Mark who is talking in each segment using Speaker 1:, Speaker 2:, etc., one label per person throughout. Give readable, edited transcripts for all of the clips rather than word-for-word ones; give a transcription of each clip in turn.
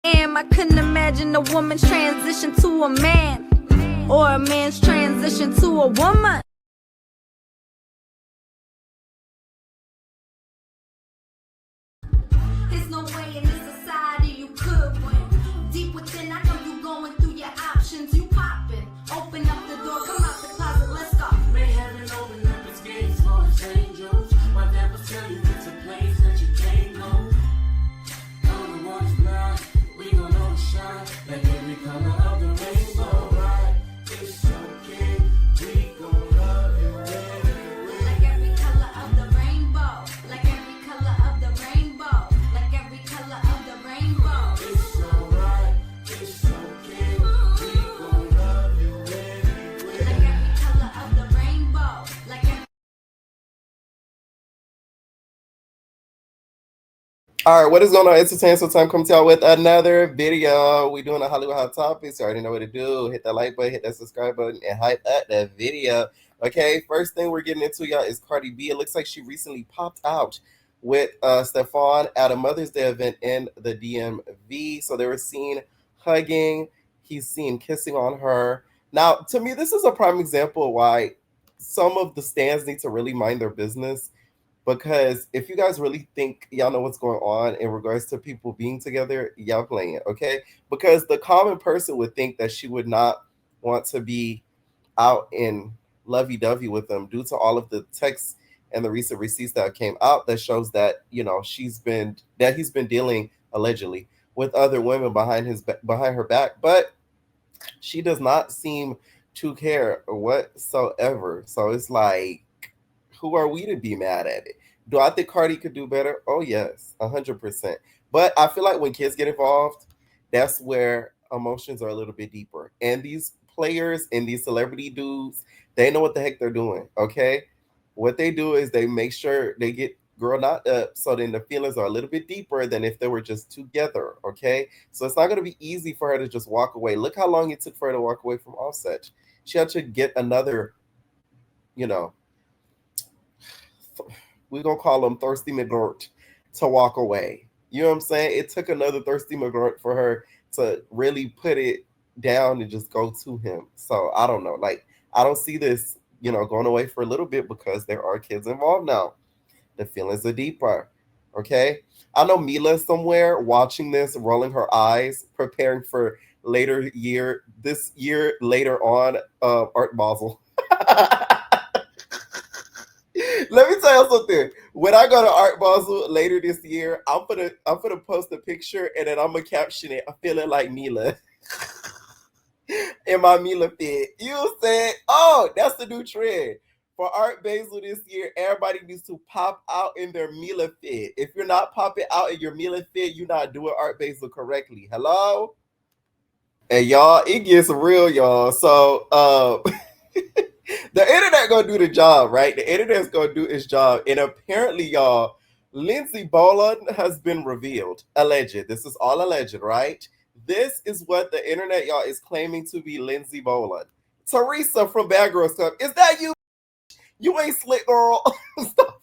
Speaker 1: I couldn't imagine a woman's transition to a man, or a man's transition to a woman. There's no way in this society you could win. Deep within, I know you going through your options. You popping, open up the door, come out the closet, let's go.
Speaker 2: May heaven open up its gates for its angels. My dad will tell you it's a place that you can't go. Though the world's blind, we gon' know the shine. Like every color of the rainbow, right? It's okay, we gon' love you anyway.
Speaker 1: Like every color of the rainbow, like every color of the rainbow, like every color of the rainbow.
Speaker 2: It's alright, it's okay, we gon' love you anyway.
Speaker 1: Like every color of the rainbow, like every.
Speaker 3: All right, what is going on? Entertainment So Time comes out with another video. We doing a Hollywood Hot Topics. You already know what to do. Hit that like button, hit that subscribe button, and hype up that video. Okay, first thing we're getting into, y'all, is Cardi B. It looks like she recently popped out with Stefon at a Mother's Day event in the DMV. So they were seen hugging. He's seen kissing on her. Now, to me, this is a prime example of why some of the stands need to really mind their business. Because if you guys really think y'all know what's going on in regards to people being together, y'all playing it, okay? Because the common person would think that she would not want to be out in lovey-dovey with them due to all of the texts and the recent receipts that came out that shows that, you know, he's been dealing allegedly with other women behind her back, but she does not seem to care whatsoever. So it's like, who are we to be mad at it? Do I think Cardi could do better? Oh, yes, 100%. But I feel like when kids get involved, that's where emotions are a little bit deeper. And these players and these celebrity dudes, they know what the heck they're doing, okay? What they do is they make sure they get girl knocked up so then the feelings are a little bit deeper than if they were just together, okay? So it's not going to be easy for her to just walk away. Look how long it took for her to walk away from Offset. She had to get another, you know, we're gonna call him Thirsty McGirt to walk away. You know what I'm saying? It took another Thirsty McGirt for her to really put it down and just go to him. So I don't know. Like, I don't see this, you know, going away for a little bit because there are kids involved now. The feelings are deeper. Okay. I know Mila somewhere watching this, rolling her eyes, preparing for this year later on Art Basel. Let me tell you something. When I go to Art Basel later this year, I'm gonna post a picture and then I'm gonna caption it. I'm feeling like Mila in my Mila fit. You know what I'm saying? Oh, that's the new trend for Art Basel this year. Everybody needs to pop out in their Mila fit. If you're not popping out in your Mila fit, you're not doing Art Basel correctly. Hello? And y'all, it gets real, y'all. So the internet gonna do the job, right? The internet's gonna do its job. And apparently, y'all, Lindsay Bollan has been revealed. Alleged. This is all alleged, right? This is what the internet, y'all, is claiming to be Lindsay Bollan. Teresa from Bad Girls Club. Is that you? You ain't slick, girl. Stop.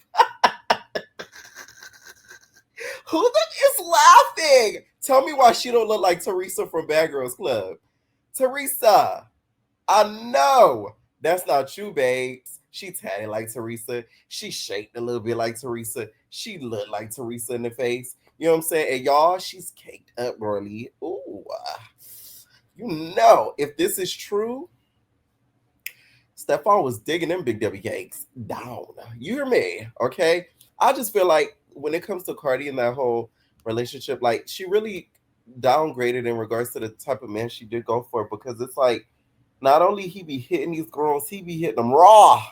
Speaker 3: Who is laughing? Tell me why she don't look like Teresa from Bad Girls Club. Teresa, I know that's not you, babes. She tatted like Teresa. She shaped a little bit like Teresa. She looked like Teresa in the face. You know what I'm saying? And y'all, she's caked up, girly. Ooh. You know, if this is true, Stefon was digging them Big W cakes down. You hear me? Okay? I just feel like when it comes to Cardi and that whole relationship, like, she really downgraded in regards to the type of man she did go for, because it's like, not only he be hitting these girls, he be hitting them raw.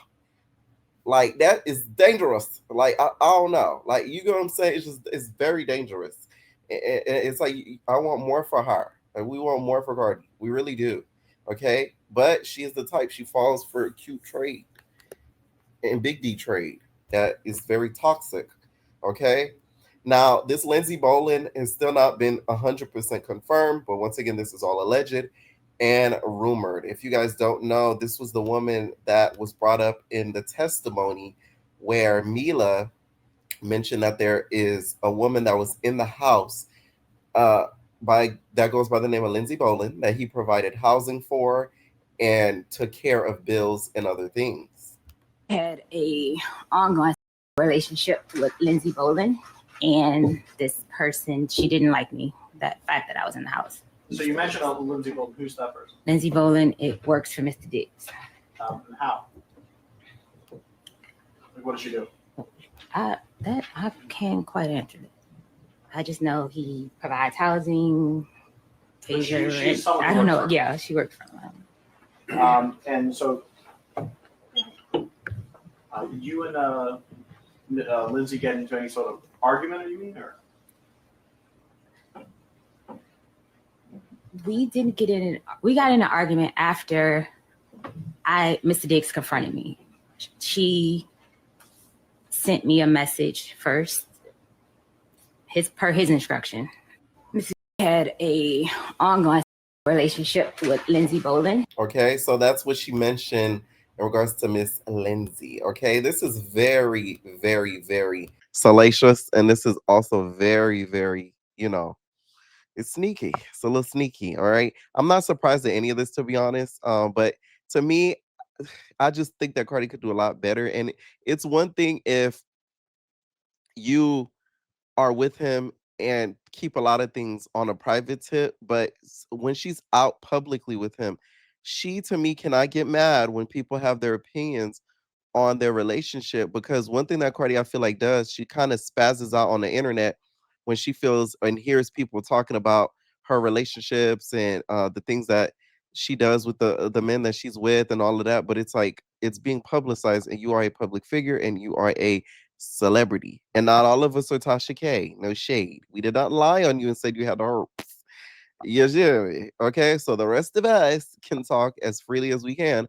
Speaker 3: Like, that is dangerous. Like, I don't know. Like, you know what I'm saying? It's very dangerous. And it's like, I want more for her. And we want more for Cardi. We really do. Okay? But she is the type, she falls for cute trade and big D trade that is very toxic. Okay? Now, this Lindsay Bollan has still not been 100% confirmed, but once again, this is all alleged and rumored. If you guys don't know, this was the woman that was brought up in the testimony where Mila mentioned that there is a woman that was in the house by that goes by the name of Lindsay Bollan, that he provided housing for and took care of bills and other things.
Speaker 4: Had a ongoing relationship with Lindsay Bollan, and this person, she didn't like me, that fact that I was in the house.
Speaker 5: So you mentioned Lindsay Bollan. Who's that person?
Speaker 4: Lindsay Bollan, it works for Mr. Diggs.
Speaker 5: How? Like, what does she do?
Speaker 4: I can't quite answer it. I just know he provides housing.
Speaker 5: She's
Speaker 4: I don't know. Yeah, she works for
Speaker 5: him. And so you and Lindsay get into any sort of argument, you mean, or?
Speaker 4: We didn't get in. We got in an argument after Mr. Diggs confronted me. She sent me a message first, per his instruction. Mr. had a ongoing relationship with Lindsay Bollan.
Speaker 3: Okay, so that's what she mentioned in regards to Miss Lindsay. Okay, this is very, very, very salacious, and this is also very, very, it's sneaky. It's a little sneaky. All right, I'm not surprised at any of this, to be honest. But to me, I just think that Cardi could do a lot better. And it's one thing if you are with him and keep a lot of things on a private tip, but when she's out publicly with him, she to me cannot get mad when people have their opinions on their relationship, because one thing that Cardi I feel like does, she kind of spazzes out on the internet when she feels and hears people talking about her relationships and the things that she does with the men that she's with and all of that. But it's like it's being publicized, and you are a public figure and you are a celebrity, and not all of us are Tasha K. No shade. We did not lie on you and said you had the herpes. Yes, yeah. Okay, so the rest of us can talk as freely as we can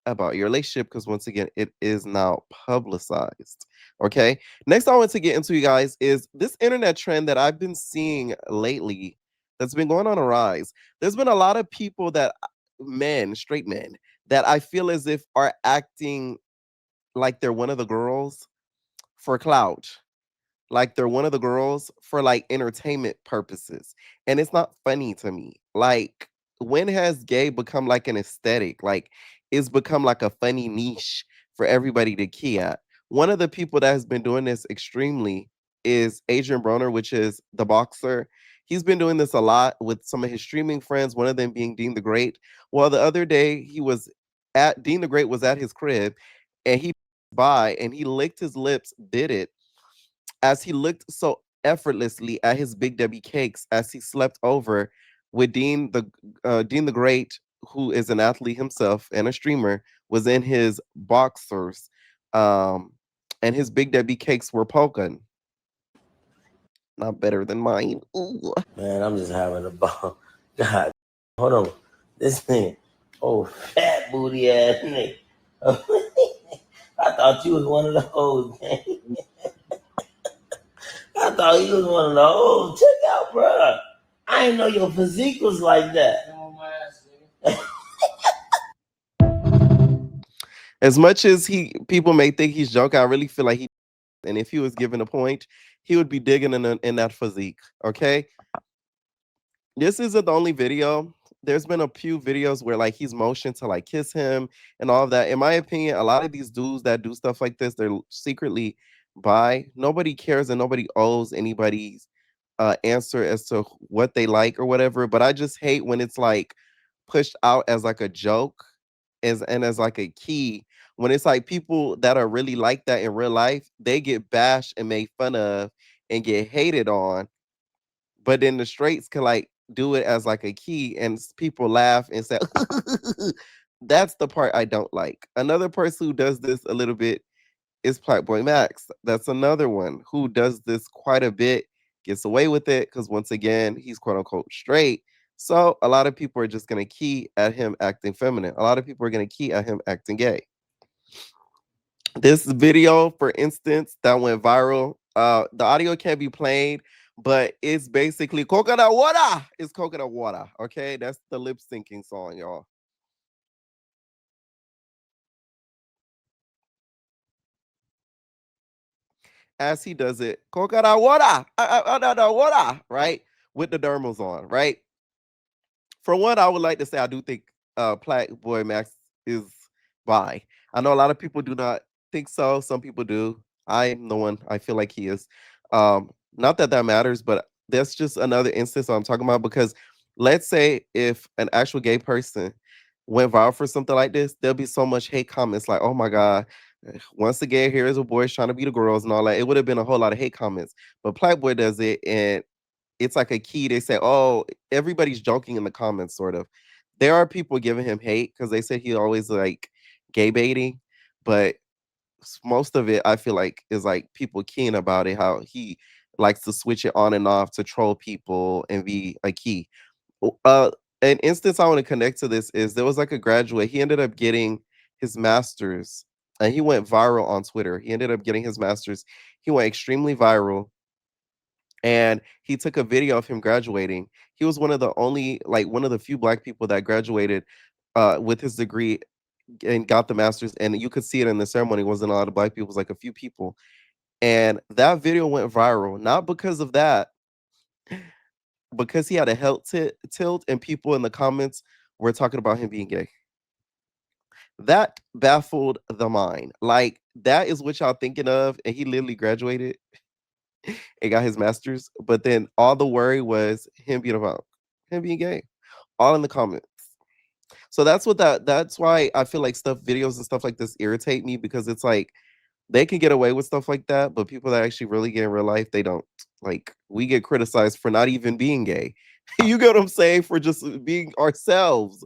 Speaker 3: about your relationship, because once again, it is now publicized. Okay. Next, I want to get into, you guys, is this internet trend that I've been seeing lately that's been going on a rise. There's been a lot of people straight men, that I feel as if are acting like they're one of the girls for clout, like they're one of the girls for like entertainment purposes. And it's not funny to me. Like, when has gay become like an aesthetic? Like, it's become like a funny niche for everybody to key at. One of the people that has been doing this extremely is Adrien Broner, which is the boxer. He's been doing this a lot with some of his streaming friends, one of them being Dean the Great. Well, the other day Dean the Great was at his crib, and he by and he licked his lips, bit it, as he looked so effortlessly at his Big W cakes as he slept over with Dean the Great, who is an athlete himself and a streamer, was in his boxers, um, and his Big W cakes were poking. Not better than mine. Ooh.
Speaker 6: Man, I'm just having a ball. God, hold on. This thing, fat booty ass nigga. I thought you was one of those, man. I thought you was one of those. Check out, bro. I didn't know your physique was like that.
Speaker 3: As much as people may think he's joking, I really feel like and if he was given a point, he would be digging in that physique. Okay, this isn't the only video. There's been a few videos where like he's motioned to like kiss him and all of that. In my opinion, a lot of these dudes that do stuff like this, they're secretly bi. Nobody cares and nobody owes anybody's answer as to what they like or whatever. But I just hate when it's like pushed out as like a joke, as like a key. When it's like people that are really like that in real life, they get bashed and made fun of and get hated on, but then the straights can like do it as like a key, and people laugh and say that's the part I don't like. Another person who does this a little bit is Boy Max. That's another one who does this quite a bit, gets away with it because once again he's quote unquote straight. So a lot of people are just gonna key at him acting feminine. A lot of people are gonna key at him acting gay. This video, for instance, that went viral. The audio can't be played, but it's basically coconut water. It's coconut water. Okay, that's the lip syncing song, y'all. As he does it, coconut water, water, right? with the dermals on, right? For one, I would like to say I do think Black Boy Max is bi. I know a lot of people do not think so. Some people do. I'm the one I feel like he is. Not that that matters, but that's just another instance I'm talking about because let's say if an actual gay person went viral for something like this, there'll be so much hate comments like, oh my God, once again, here is a boy trying to be the girls and all that. It would have been a whole lot of hate comments. But Black Boy does it and it's like a key. They say, oh, everybody's joking in the comments, sort of. There are people giving him hate because they say he always like gay baiting, but most of it I feel like is like people keen about it, how he likes to switch it on and off to troll people and be a key. Uh an instance I want to connect to this is there was like a graduate, he ended up getting his master's and he went viral on Twitter. He ended up getting his master's. He went extremely viral and he took a video of him graduating. He was one of the only, like one of the few black people that graduated with his degree and got the master's. And you could see it in the ceremony. It wasn't a lot of black people, it was like a few people. And that video went viral, not because of that, because he had a health tilt and people in the comments were talking about him being gay. That baffled the mind. Like, that is what y'all thinking of. And he literally graduated and got his master's, but then all the worry was him being about him being gay, all in the comments. So that's why I feel like videos and stuff like this irritate me because it's like they can get away with stuff like that, but people that actually really get in real life, they don't. Like, we get criticized for not even being gay. You get what I'm saying? For just being ourselves,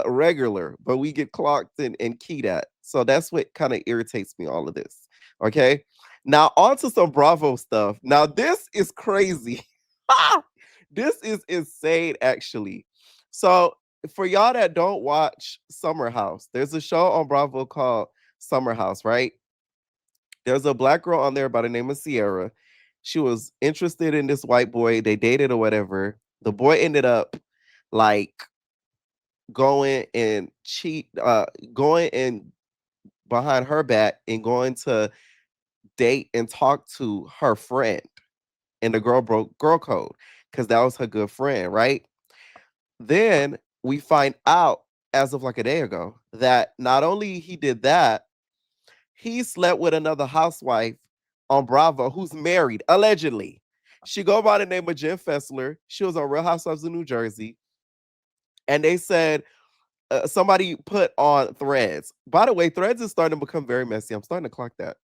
Speaker 3: regular, but we get clocked and keyed at. So that's what kind of irritates me, all of this. Okay. Now on to some Bravo stuff. Now this is crazy. This is insane, actually. So for y'all that don't watch Summer House, there's a show on Bravo called Summer House, right? There's a black girl on there by the name of Sierra. She was interested in this white boy. They dated or whatever. The boy ended up like going and going and behind her back and going to date and talk to her friend. And the girl broke girl code because that was her good friend, right? Then we find out as of like a day ago that not only he did that, he slept with another housewife on Bravo who's married, allegedly. She go by the name of Jen Fessler. She was on Real Housewives of New Jersey. And they said, somebody put on Threads. By the way, Threads is starting to become very messy. I'm starting to clock that.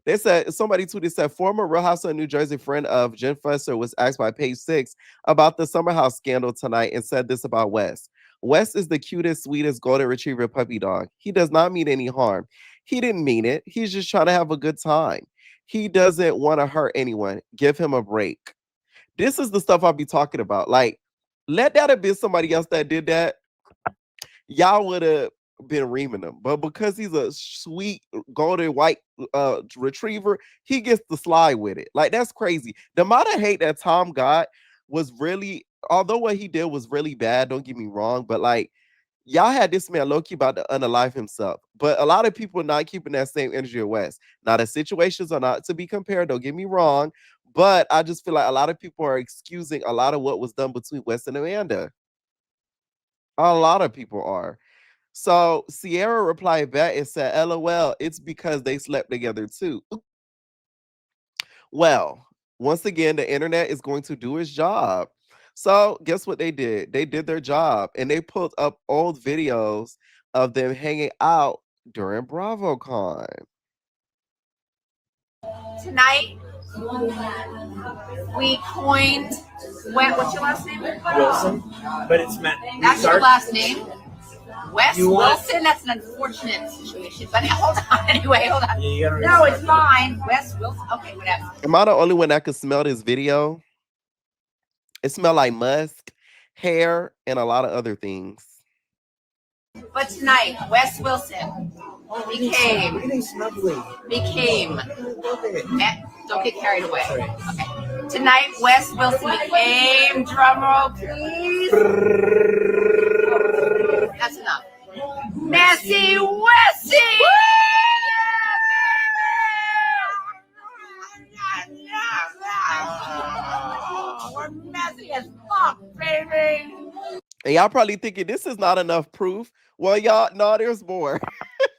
Speaker 3: They said, somebody tweeted, said, former Real Housewives of New Jersey friend of Jen Fessler was asked by Page 6 about the Summer House scandal tonight and said this about Wes. Wes is the cutest, sweetest golden retriever puppy dog. He does not mean any harm. He didn't mean it. He's just trying to have a good time. He doesn't want to hurt anyone. Give him a break. This is the stuff I'll be talking about. Like, let that have been somebody else that did that. Y'all would have been reaming him. But because he's a sweet golden white retriever, he gets to slide with it. Like, that's crazy. The amount of hate that Tom got was really, although what he did was really bad, don't get me wrong, but like, y'all had this man low-key about to unalive himself. But a lot of people are not keeping that same energy at West. Now, the situations are not to be compared, don't get me wrong, but I just feel like a lot of people are excusing a lot of what was done between West and Amanda. A lot of people are. So Sierra replied back and said, LOL, it's because they slept together too. Well, once again, the internet is going to do its job. So guess what they did? They did their job and they pulled up old videos of them hanging out during BravoCon.
Speaker 7: Tonight, we coined. What's your last name?
Speaker 5: Wilson, but it's meant.
Speaker 7: That's your last name? Wes
Speaker 5: You want-
Speaker 7: Wilson? That's an unfortunate situation. But hold on. Anyway, hold on.
Speaker 5: Yeah, you gotta
Speaker 7: No,
Speaker 5: respect
Speaker 7: it's
Speaker 5: it.
Speaker 7: mine. Wes Wilson. Okay, whatever.
Speaker 3: Am I the only one that could smell this video? It smelled like musk, hair, and a lot of other things.
Speaker 7: But tonight, Wes Wilson became. Don't get carried away. Okay. Tonight, Wes Wilson became. Drumroll, please. That's enough. Messy Wessie! We're messy as baby.
Speaker 3: And y'all probably thinking this is not enough proof. Well, y'all, no, there's more.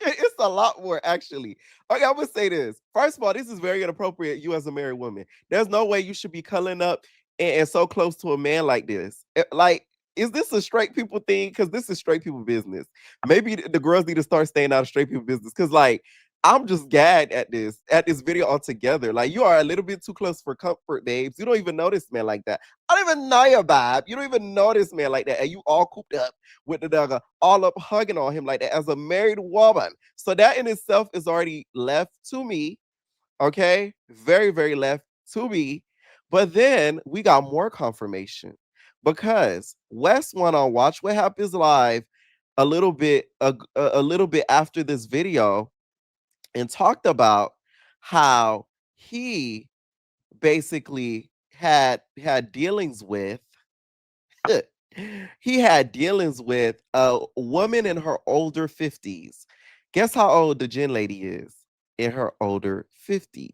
Speaker 3: It's a lot more, actually. Okay, I'm gonna say this. First of all, this is very inappropriate. You as a married woman, there's no way you should be cuddling up and so close to a man like this. Like, is this a straight people thing? Because this is straight people business. Maybe the girls need to start staying out of straight people business. Because like, I'm just gagged at this video altogether. Like, you are a little bit too close for comfort, babes. You don't even know this man like that. I don't even know your vibe. You don't even know this man like that. And you all cooped up with the dog, all up hugging on him like that as a married woman. So that in itself is already left to me. Okay. Very, very left to me. But then we got more confirmation because Wes went on Watch What Happens Live a little bit after this video and talked about how he basically had dealings with a woman in her older 50s. Guess how old the Jen lady is? In her older 50s.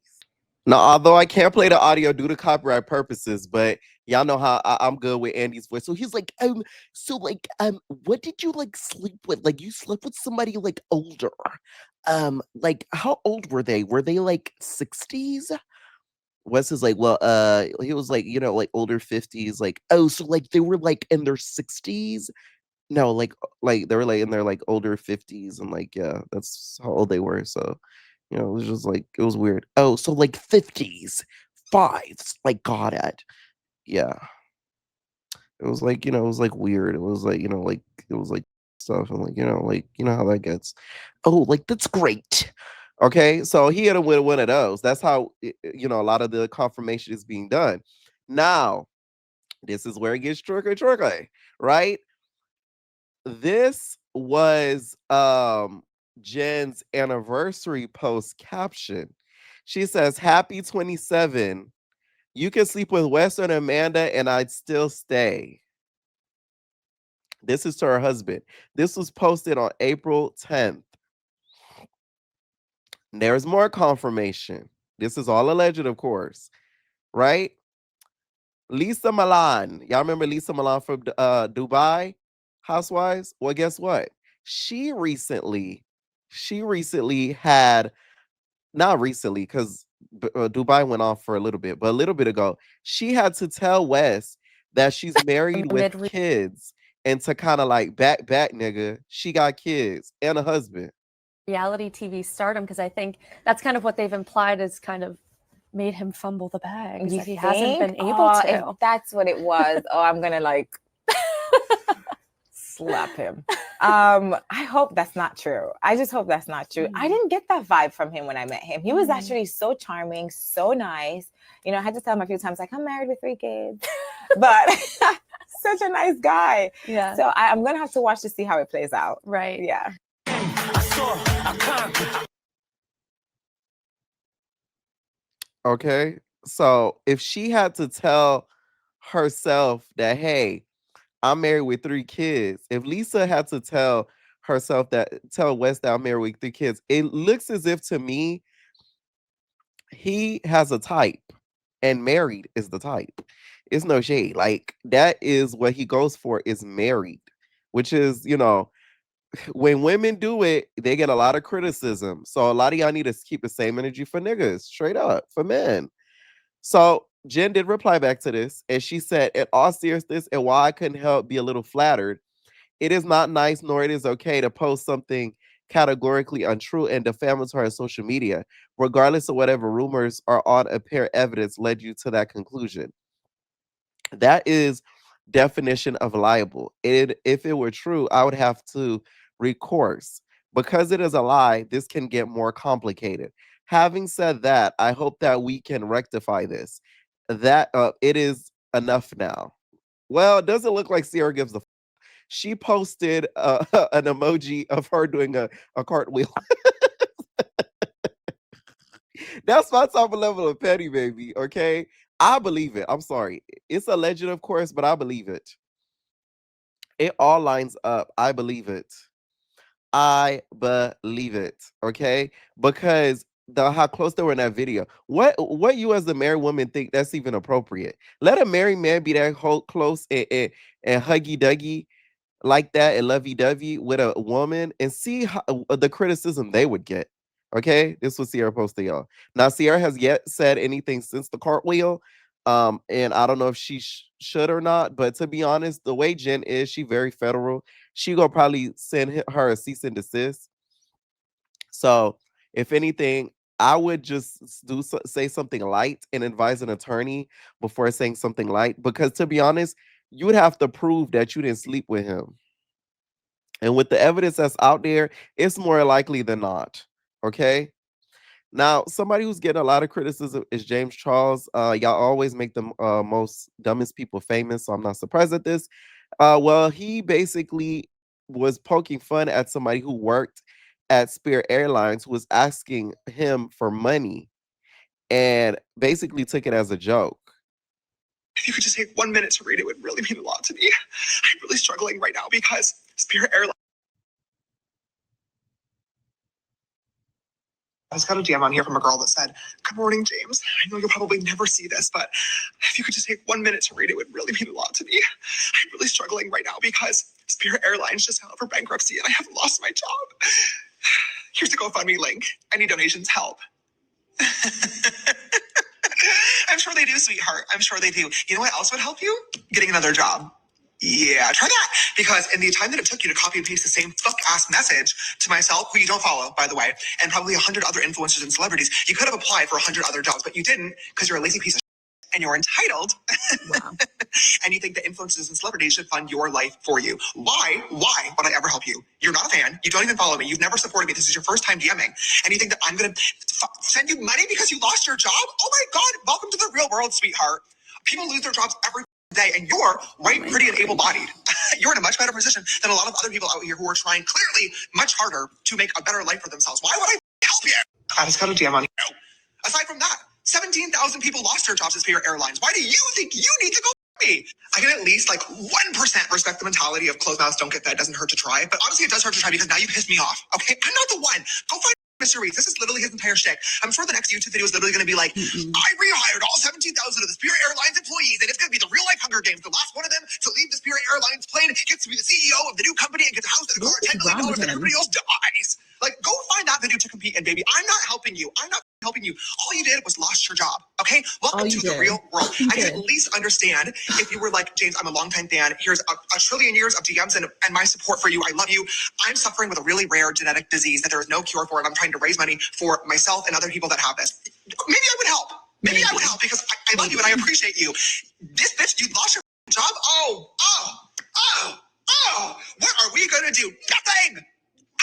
Speaker 3: Now, although I can't play the audio due to copyright purposes, but y'all know how I'm good with Andy's voice. So he's like, what did you like sleep with? Like, you slept with somebody like older. Like, how old were they? Were they like 60s? Wes is like, well, he was like, like older 50s. Like, oh, so like they were like in their 60s? No, like they were like in their like older 50s, and like, yeah, that's how old they were. So, it was just like, it was weird. Oh, so like 50s, fives, like, got it. Yeah. It was like, it was like weird. It was like, like, it was like stuff, and like, like, how that gets. Oh, like, that's great. Okay, so he had to win one of those. That's how, a lot of the confirmation is being done. Now, this is where it gets tricky, right? This was Jen's anniversary post caption. She says, "Happy 27. You can sleep with Wes and Amanda and I'd still stay." This is to her husband. This was posted on April 10th. There's more confirmation. This is all alleged, of course, right? Lisa Milan. Y'all remember Lisa Milan from Dubai Housewives? Well, guess what? She recently had, not recently, because Dubai went off for a little bit, but a little bit ago, she had to tell Wes that she's married with kids, and to kind of like back, nigga, she got kids and a husband.
Speaker 8: Reality TV stardom, because I think that's kind of what they've implied is kind of made him fumble the bag.
Speaker 7: You
Speaker 8: That he hasn't been
Speaker 7: think?
Speaker 8: able to.
Speaker 7: If that's what it was. Oh, I'm gonna like slap him. I hope that's not true. I just hope that's not true. I didn't get that vibe from him when I met him. He was actually so charming, so nice. I had to tell him a few times, like, I'm married with 3 kids, but such a nice guy.
Speaker 8: Yeah.
Speaker 7: So I'm gonna have to watch to see how it plays out.
Speaker 8: Right.
Speaker 7: Yeah.
Speaker 3: Okay, so if she had to tell herself that, hey, I'm married with 3 kids, if Lisa had to tell herself tell Wes that I'm married with 3 kids, it looks as if, to me, he has a type and married is the type. It's no shade. Like, that is what he goes for, is married, which is, when women do it, they get a lot of criticism. So a lot of y'all need to keep the same energy for niggas, straight up, for men. So Jen did reply back to this, and she said, in all seriousness, and while I couldn't help be a little flattered, it is not nice nor it is okay to post something categorically untrue and defamatory on social media, regardless of whatever rumors or on apparent evidence led you to that conclusion. That is definition of liable. If it were true, I would have to recourse. Because it is a lie, this can get more complicated. Having said that, I hope that we can rectify this. That it is enough now. Well, it doesn't look like Sierra gives a f. She posted an emoji of her doing a cartwheel. That's my type of level of petty, baby. Okay, I believe it. I'm sorry. It's a legend, of course, but I believe it. It all lines up. I believe it. I believe it. Okay, because how close they were in that video. What you as a married woman think that's even appropriate? Let a married man be that whole close and huggy duggy like that and lovey dovey with a woman and see how, the criticism they would get. Okay, this was Sierra posted, y'all. Now Sierra has yet said anything since the cartwheel, and I don't know if she should or not. But to be honest, the way Jen is, she very federal. She gonna probably send her a cease and desist. So if anything, I would just say something light and advise an attorney before saying something light, because to be honest, you would have to prove that you didn't sleep with him. And with the evidence that's out there, it's more likely than not. Okay. Now, somebody who's getting a lot of criticism is James Charles. Y'all always make the most dumbest people famous, so I'm not surprised at this. Well, he basically was poking fun at somebody who worked at Spirit Airlines who was asking him for money and basically took it as a joke.
Speaker 9: If you could just take 1 minute to read it, would really mean a lot to me. I'm really struggling right now because Spirit Airlines. I just got a DM on here from a girl that said, "Good morning, James. I know you'll probably never see this, but if you could just take 1 minute to read it, would really mean a lot to me. I'm really struggling right now because Spirit Airlines just filed for bankruptcy and I haven't lost my job. Here's the GoFundMe link. Any donations help." I'm sure they do, sweetheart. I'm sure they do. You know what else would help you? Getting another job. Yeah, try that. Because in the time that it took you to copy and paste the same fuck-ass message to myself, who you don't follow, by the way, and probably 100 other influencers and celebrities, you could have applied for 100 other jobs, but you didn't because you're a lazy piece of shit and you're entitled. Wow. And you think that influencers and celebrities should fund your life for you. Why would I ever help you? You're not a fan. You don't even follow me. You've never supported me. This is your first time DMing. And you think that I'm going to send you money because you lost your job? Oh my God. Welcome to the real world, sweetheart. People lose their jobs every day, and you're white, pretty, and able-bodied. You're in a much better position than a lot of other people out here who are trying clearly much harder to make a better life for themselves. Why would I help you? I just got a DM on you. Aside from that, 17,000 people lost their jobs at Spirit Airlines. Why do you think you need to go me? I can at least 1% respect the mentality of closed mouths don't get fed. Doesn't hurt to try. But honestly, it does hurt to try because now you pissed me off. Okay, I'm not the one. Go find Mr. Reese. This is literally his entire shtick. I'm sure the next YouTube video is literally going to be like, I rehired all 17,000 of the Spirit Airlines employees, and it's going to be the real life Hunger Games. The last one of them to leave the Spirit Airlines plane gets to be the CEO of the new company and gets a house and a car, $10 million, and everybody else dies. Go find that video to compete in, baby. I'm not helping you. I'm not helping you. All you did was lost your job. Okay? Welcome to the real world. I can at least understand if you were like, James, I'm a longtime fan. Here's a trillion years of DMs and my support for you. I love you. I'm suffering with a really rare genetic disease that there is no cure for, and I'm trying to raise money for myself and other people that have this. Maybe I would help. Maybe I would help because I love you and I appreciate you. This bitch, you lost your job? Oh. What are we going to do? Nothing.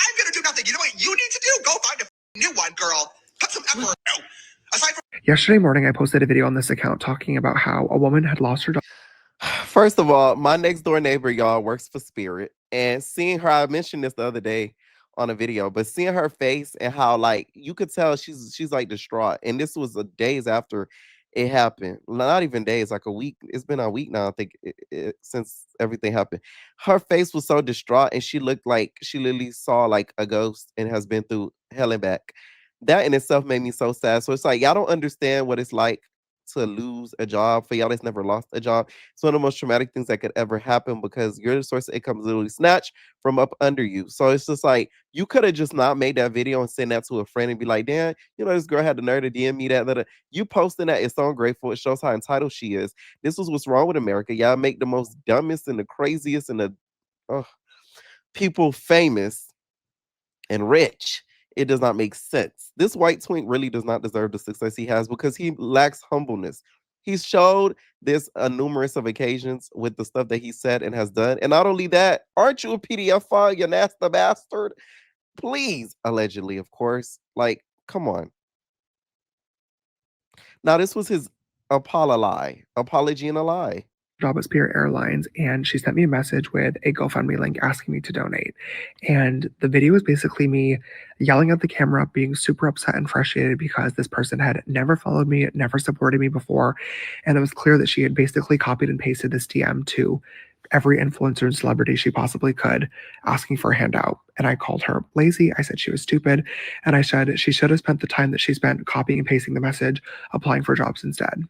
Speaker 9: I'm going to do nothing. You know what you need to do? Go find a new one, girl. Put some effort. Aside from
Speaker 10: Yesterday morning, I posted a video on this account talking about how a woman had lost her job.
Speaker 3: First of all, my next door neighbor, y'all, works for Spirit. And seeing her, I mentioned this the other day on a video, but seeing her face and how you could tell she's distraught. And this was days after it happened. Not even days, like a week. It's been a week now, I think, since everything happened. Her face was so distraught, and she looked like she literally saw a ghost and has been through hell and back. That in itself made me so sad. So it's y'all don't understand what it's like to lose a job. For y'all that's never lost a job, it's one of the most traumatic things that could ever happen because your source of income is literally snatched from up under you. So it's just you could have just not made that video and send that to a friend and be like, damn, this girl had the nerve to DM me that. You posting that is so ungrateful. It shows how entitled she is. This was what's wrong with America. Y'all make the most dumbest and the craziest and the people famous and rich. It does not make sense. This white twink really does not deserve the success he has because he lacks humbleness. He's showed this on numerous of occasions with the stuff that he said and has done. And not only that, aren't you a PDF file, you nasty bastard? Please, allegedly, of course. Come on. Now, this was his apology and a lie.
Speaker 10: Job at Spirit Airlines, and she sent me a message with a GoFundMe link asking me to donate. And the video was basically me yelling at the camera, being super upset and frustrated because this person had never followed me, never supported me before. And it was clear that she had basically copied and pasted this DM to every influencer and celebrity she possibly could, asking for a handout. And I called her lazy. I said she was stupid. And I said she should have spent the time that she spent copying and pasting the message, applying for jobs instead.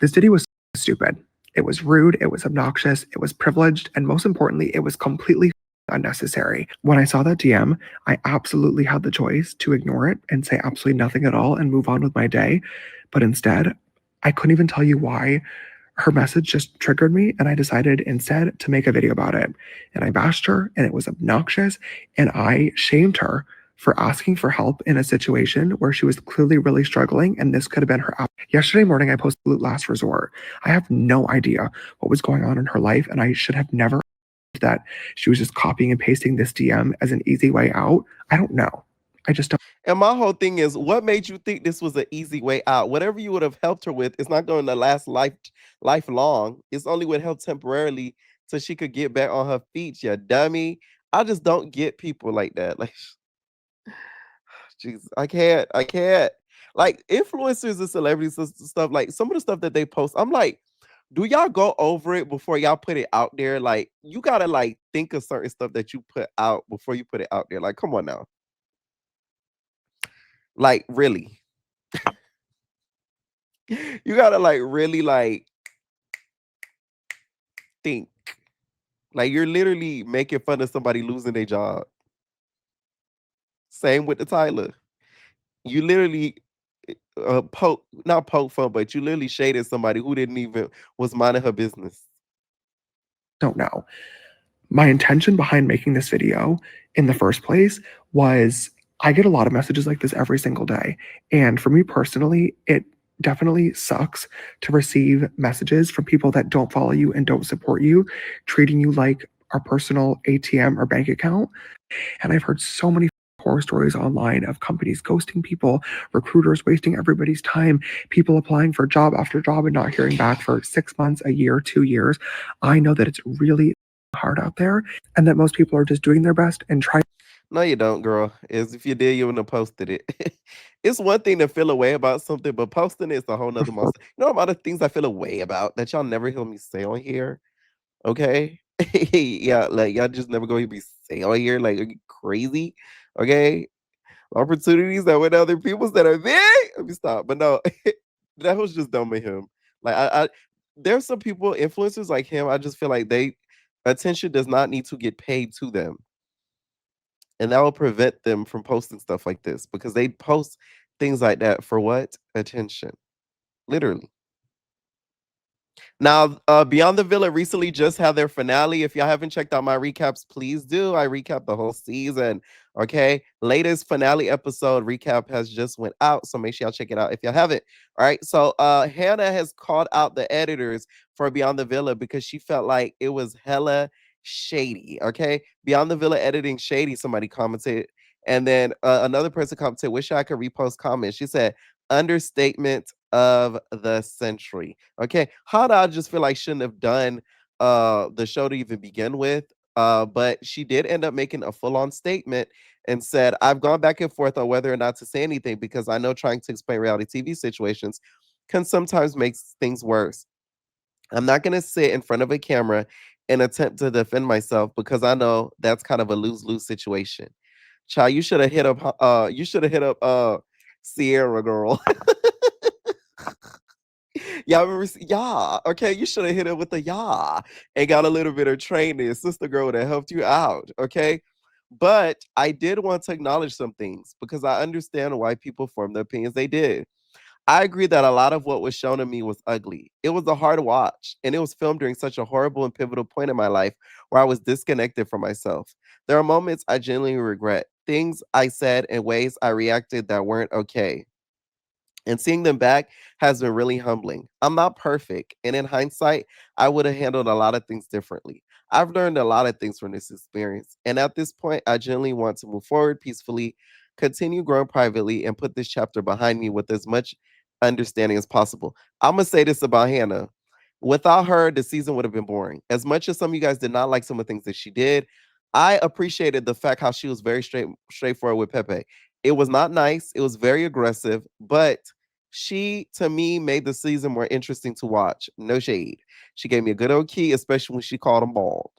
Speaker 10: This Diddy was stupid. It was rude, it was obnoxious, it was privileged, and most importantly, it was completely unnecessary. When I saw that DM, I absolutely had the choice to ignore it and say absolutely nothing at all and move on with my day. But instead, I couldn't even tell you why. Her message just triggered me, and I decided instead to make a video about it. And I bashed her, and it was obnoxious, and I shamed her for asking for help in a situation where she was clearly really struggling, and this could have been her out. Yesterday morning, I posted last resort. I have no idea what was going on in her life, and I should have never that she was just copying and pasting this DM as an easy way out. I don't know. I just don't.
Speaker 3: And my whole thing is, what made you think this was an easy way out? Whatever you would have helped her with, it's not going to last lifelong. It's only would help temporarily so she could get back on her feet. You dummy. I just don't get people like that. Like, Jesus, I can't. Like influencers and celebrities and stuff. Like some of the stuff that they post, I'm like, do y'all go over it before y'all put it out there? Like, you gotta like think of certain stuff that you put out before you put it out there. Like, come on now. Like, really. You gotta like really like think. Like you're literally making fun of somebody losing their job. Same with the Tyler. You literally not poke fun, but you literally shaded somebody who didn't even was minding her business.
Speaker 10: Don't know. My intention behind making this video in the first place was I get a lot of messages like this every single day. And for me personally, it definitely sucks to receive messages from people that don't follow you and don't support you, treating you like our personal ATM or bank account. And I've heard so many horror stories online of companies ghosting people, recruiters wasting everybody's time, people applying for job after job and not hearing back for 6 months, a year, 2 years. I know that it's really hard out there and that most people are just doing their best and trying.
Speaker 3: No, you don't, girl. As if you did, you wouldn't have posted it. It's one thing to feel a way about something, but posting it's a whole nother monster. You know about the things I feel a way about that y'all never hear me say on here. Okay. Yeah, like y'all just never gonna hear me say on here. Like, are you crazy? Okay. Opportunities that went other people's that are there. Let me stop. But no, that was just dumb of him. Like I there's some people, influencers like him, I just feel like they attention does not need to get paid to them. And that will prevent them from posting stuff like this because they post things like that for what? Attention. Literally. Now, Beyond the Villa recently just had their finale. If y'all haven't checked out my recaps, please do. I recap the whole season. Okay. Latest finale episode recap has just went out. So make sure y'all check it out if y'all haven't. All right. So Hannah has called out the editors for Beyond the Villa because she felt like it was hella shady. Okay. Beyond the Villa editing shady, somebody commented. And then another person commented, wish I could repost comments. She said, understatement of the century. Okay. Hannah, I just feel like shouldn't have done the show to even begin with. But she did end up making a full-on statement and said, I've gone back and forth on whether or not to say anything because I know trying to explain reality TV situations can sometimes make things worse. I'm not gonna sit in front of a camera and attempt to defend myself because I know that's kind of a lose-lose situation. Child, you should have hit up Sierra girl. Y'all remember? Yeah. Okay, you should have hit it with a yeah and got a little bit of training, sister girl that helped you out. Okay. But I did want to acknowledge some things because I understand why people formed the opinions they did. I agree that a lot of what was shown to me was ugly. It was a hard watch, and it was filmed during such a horrible and pivotal point in my life where I was disconnected from myself. There are moments I genuinely regret, things I said and ways I reacted that weren't okay. And seeing them back has been really humbling. I'm not perfect. And in hindsight, I would have handled a lot of things differently. I've learned a lot of things from this experience. And at this point, I genuinely want to move forward peacefully, continue growing privately, and put this chapter behind me with as much understanding as possible. I'm going to say this about Hannah. Without her, the season would have been boring. As much as some of you guys did not like some of the things that she did, I appreciated the fact how she was very straightforward with Pepe. It was not nice. It was very aggressive, but She, to me, made the season more interesting to watch. No shade. She gave me a good old key, especially when she called him bald.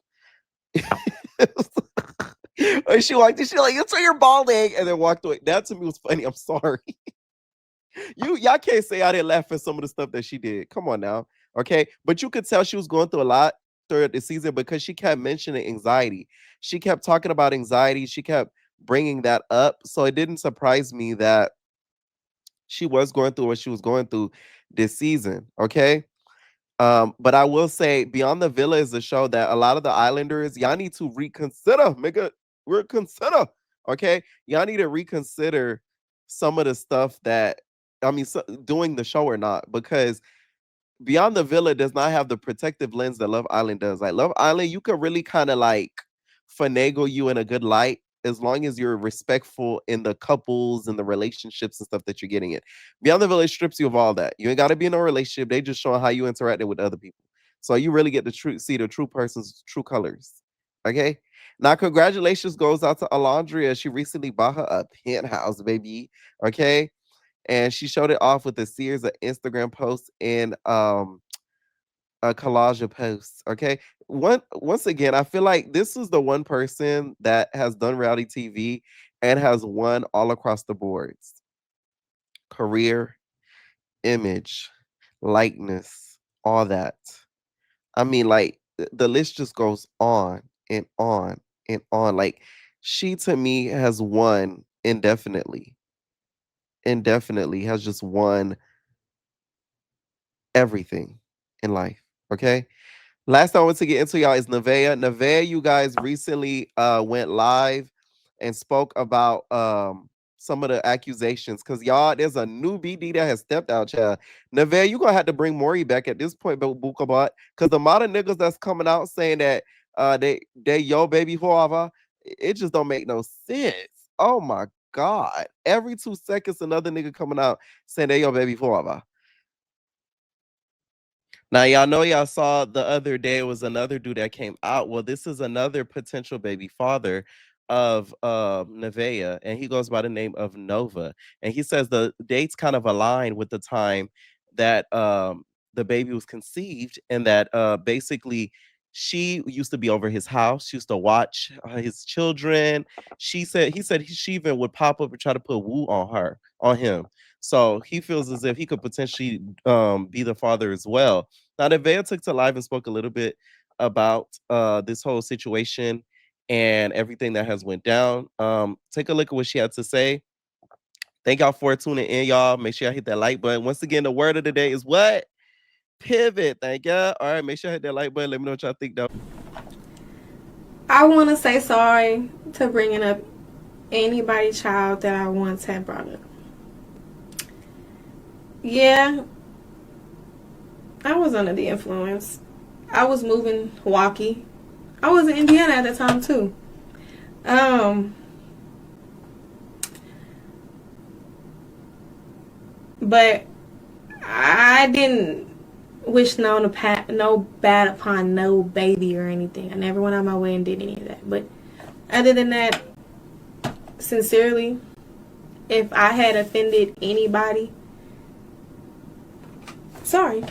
Speaker 3: Or she walked in, she like, "It's your balding," and then walked away. That to me was funny. I'm sorry. Y'all can't say I didn't laugh at some of the stuff that she did. Come on now. Okay. But you could tell she was going through a lot throughout the season because she kept mentioning anxiety. She kept talking about anxiety. She kept bringing that up. So it didn't surprise me that she was going through what she was going through this season. Okay. But I will say Beyond the Villa is a show that a lot of the Islanders, y'all need to reconsider. Reconsider. Okay. Y'all need to reconsider some of the stuff that doing the show or not, because Beyond the Villa does not have the protective lens that Love Island does. Like Love Island, you could really kind of like finagle you in a good light as long as you're respectful in the couples and the relationships and stuff that you're getting in. Beyond the Villa strips you of all that. You ain't got to be in a relationship. They just showing how you interacted with other people. So you really get to see the true person's true colors. Okay. Now, congratulations goes out to Alandrea. She recently bought her a penthouse, baby. Okay. And she showed it off with a series of Instagram posts and a collage of posts. Okay. Once again, I feel like this is the one person that has done reality TV and has won all across the boards. Career, image, likeness, all that. I mean, like the list just goes on and on and on. Like she to me has won indefinitely. Has just won everything in life. Okay. Last I want to get into y'all is Neveah. Neveah, you guys recently went live and spoke about some of the accusations. Cause y'all, there's a new BD that has stepped out, child. Neveah, you gonna have to bring Maury back at this point, Bukabot. Cause the amount of niggas that's coming out saying that they yo baby whoever, it just don't make no sense. Oh my God. Every 2 seconds, another nigga coming out saying they your baby whoever. Now, y'all know y'all saw the other day was another dude that came out. Well, this is another potential baby father of Neveah, and he goes by the name of Nova. And he says the dates kind of align with the time that the baby was conceived, and that basically she used to be over his house. She used to watch his children. He said she even would pop up and try to put woo on him. So he feels as if he could potentially be the father as well. Now, Neveah took to live and spoke a little bit about this whole situation and everything that has went down. Take a look at what she had to say. Thank y'all for tuning in, y'all. Make sure y'all hit that like button. Once again, the word of the day is what? Pivot. Thank y'all. All right, make sure y'all hit that like button. Let me know what y'all think, though.
Speaker 11: I want to say sorry to bringing up anybody's child that I once had brought up. Yeah, I was under the influence. I was moving walkie. I was in Indiana at the time too. But I didn't wish no bad upon no baby or anything. I never went out my way and did any of that. But other than that, sincerely, if I had offended anybody, sorry.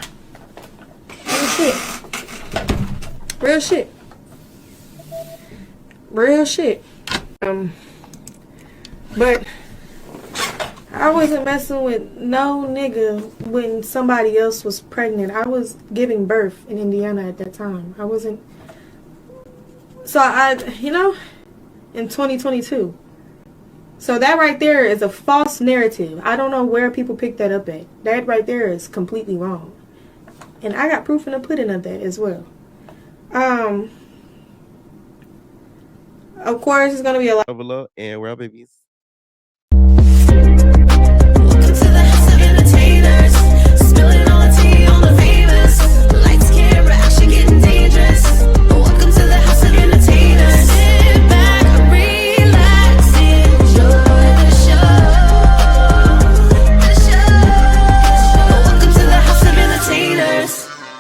Speaker 11: Real shit. But I wasn't messing with no nigga when somebody else was pregnant. I was giving birth in Indiana at that time. I wasn't. So in 2022. So that right there is a false narrative. I don't know where people pick that up at. That right there is completely wrong. And I got proof in the pudding of that as well. Of course, it's going to be a lot.
Speaker 3: Overload and we're babies.